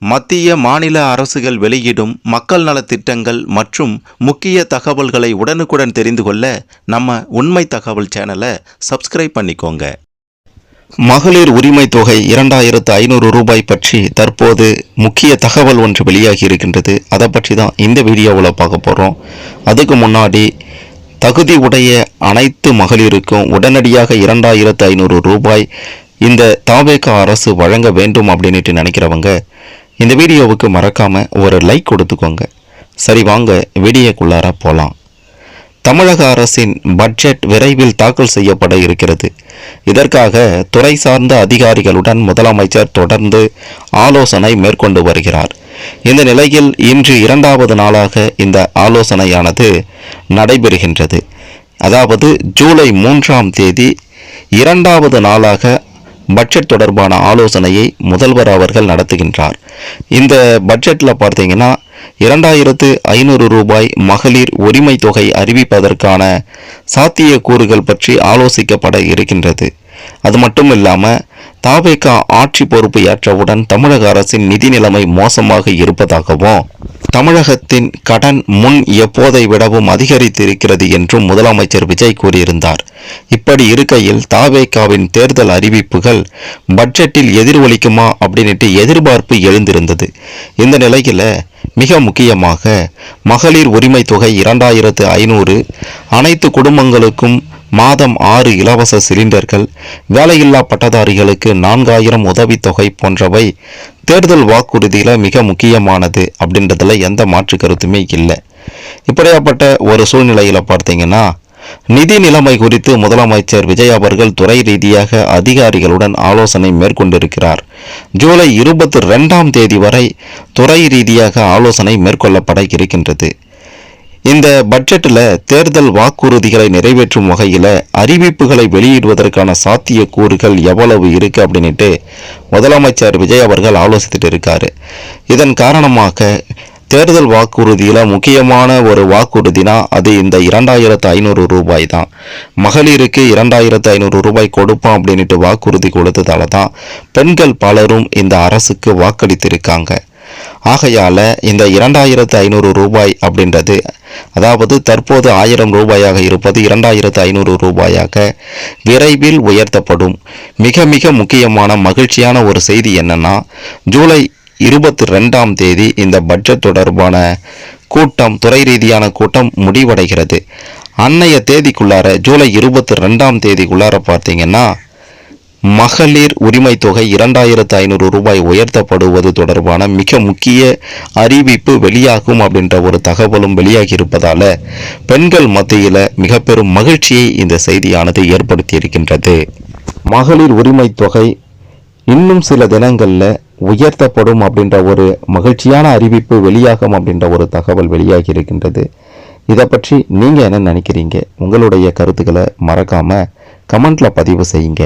மத்திய மாநில அரசுகள் வெளியிடும் மக்கள் நலத்திட்டங்கள் மற்றும் முக்கிய தகவல்களை உடனுக்குடன் தெரிந்து கொள்ள நம்ம உண்மை தகவல் சேனலை சப்ஸ்கிரைப் பண்ணிக்கோங்க. மகளிர் உரிமை தொகை 2500 ரூபாய் பற்றி தற்போது முக்கிய தகவல் ஒன்று வெளியாகி இருக்கின்றது. அதை பற்றி தான் இந்த வீடியோவில் பார்க்க போகிறோம். அதுக்கு முன்னாடி தகுதி உடைய அனைத்து மகளிருக்கும் உடனடியாக 2500 ரூபாய் இந்த தாவேகா அரசு வழங்க வேண்டும் அப்படின்ட்டு நினைக்கிறவங்க இந்த வீடியோவுக்கு மறக்காம ஒரு லைக் கொடுத்துக்கோங்க. சரி, வாங்க வீடியோக்குள்ளார போகலாம். தமிழக அரசின் பட்ஜெட் விரைவில் தாக்கல் செய்யப்பட இருக்கிறது. இதற்காக துறை சார்ந்த அதிகாரிகளுடன் முதலமைச்சர் தொடர்ந்து ஆலோசனை மேற்கொண்டு வருகிறார். இந்த நிலையில் இன்று 2வது நாளாக இந்த ஆலோசனையானது நடைபெறுகின்றது. அதாவது ஜூலை 3ஆம் தேதி 2வது நாளாக பட்ஜெட் தொடர்பான ஆலோசனையை முதல்வர் அவர்கள் நடத்துகின்றார். இந்த பட்ஜெட்டில் பார்த்தீங்கன்னா 2500 ரூபாய் மகளிர் உரிமை தொகை அறிவிப்பதற்கான சாத்தியக்கூறுகள் பற்றி ஆலோசிக்கப்பட இருக்கின்றது. அது மட்டும் இல்லாமல் தாவேகா ஆட்சி பொறுப்பு ஏற்றவுடன் தமிழக அரசின் நிதி நிலைமை மோசமாக இருப்பதாகவும் தமிழகத்தின் கடன் முன் எப்போதை விடவும் அதிகரித்திருக்கிறது என்றும் முதலமைச்சர் விஜய் கூறியிருந்தார். இப்படி இருக்கையில் தாவேகாவின் தேர்தல் அறிவிப்புகள் பட்ஜெட்டில் எதிரொலிக்குமா அப்படின்ட்டு எதிர்பார்ப்பு எழுந்திருந்தது. இந்த நிலையில் மிக முக்கியமாக மகளிர் உரிமை தொகை 2500, அனைத்து குடும்பங்களுக்கும் மாதம் 6 இலவச சிலிண்டர்கள், வேலையில்லா பட்டதாரிகளுக்கு 4000 உதவித்தொகை போன்றவை தேர்தல் வாக்குறுதியில் மிக முக்கியமானது அப்படின்றதுல எந்த மாற்று கருத்துமே இல்லை. இப்படியாப்பட்ட ஒரு சூழ்நிலையில் பார்த்தீங்கன்னா நிதி நிலைமை குறித்து முதலமைச்சர் விஜய் அவர்கள் துறை ரீதியாக அதிகாரிகளுடன் ஆலோசனை மேற்கொண்டிருக்கிறார். ஜூலை 22ஆம் தேதி வரை துறை ரீதியாக ஆலோசனை மேற்கொள்ளப்பட இருக்கின்றது. இந்த பட்ஜெட்டில் தேர்தல் வாக்குறுதிகளை நிறைவேற்றும் வகையில் அறிவிப்புகளை வெளியிடுவதற்கான சாத்தியக்கூறுகள் எவ்வளவு இருக்குது அப்படின்ட்டு முதலமைச்சர் விஜய் அவர்கள் ஆலோசித்துட்டு இருக்காரு. இதன் காரணமாக தேர்தல் வாக்குறுதியில் முக்கியமான ஒரு வாக்குறுதினா அது இந்த 2500 ரூபாய் தான். மகளிருக்கு 2500 ரூபாய் கொடுப்போம் அப்படின்ட்டு வாக்குறுதி கொடுத்ததால தான் பெண்கள் பலரும் இந்த அரசுக்கு வாக்களித்திருக்காங்க. ஆகையால் இந்த 2500 ரூபாய் அப்படின்றது, அதாவது தற்போது 1000 ரூபாயாக இருப்பது 2500 ரூபாயாக விரைவில் உயர்த்தப்படும். மிக மிக முக்கியமான மகிழ்ச்சியான ஒரு செய்தி என்னன்னா, ஜூலை 22ஆம் தேதி இந்த பட்ஜெட் தொடர்பான கூட்டம், துறை ரீதியான கூட்டம் முடிவடைகிறது. அன்னைய தேதிக்குள்ளார ஜூலை 22ஆம் தேதிக்குள்ளார பார்த்தீங்கன்னா மகளிர் உரிமை தொகை 2500 ரூபாய் உயர்த்தப்படுவது தொடர்பான மிக முக்கிய அறிவிப்பு வெளியாகும் அப்படின்ற ஒரு தகவலும் வெளியாகி இருப்பதால பெண்கள் மத்தியில் மிக பெரும் மகிழ்ச்சியை இந்த செய்தியானது ஏற்படுத்தி இருக்கின்றது. மகளிர் உரிமை தொகை இன்னும் சில தினங்களில் உயர்த்தப்படும் அப்படின்ற ஒரு மகிழ்ச்சியான அறிவிப்பு வெளியாகும் அப்படின்ற ஒரு தகவல் வெளியாகி இருக்கின்றது. இதை பற்றி நீங்கள் என்ன நினைக்கிறீங்க? உங்களுடைய கருத்துக்களை மறக்காம கமெண்ட்ல பதிவு செய்யுங்க.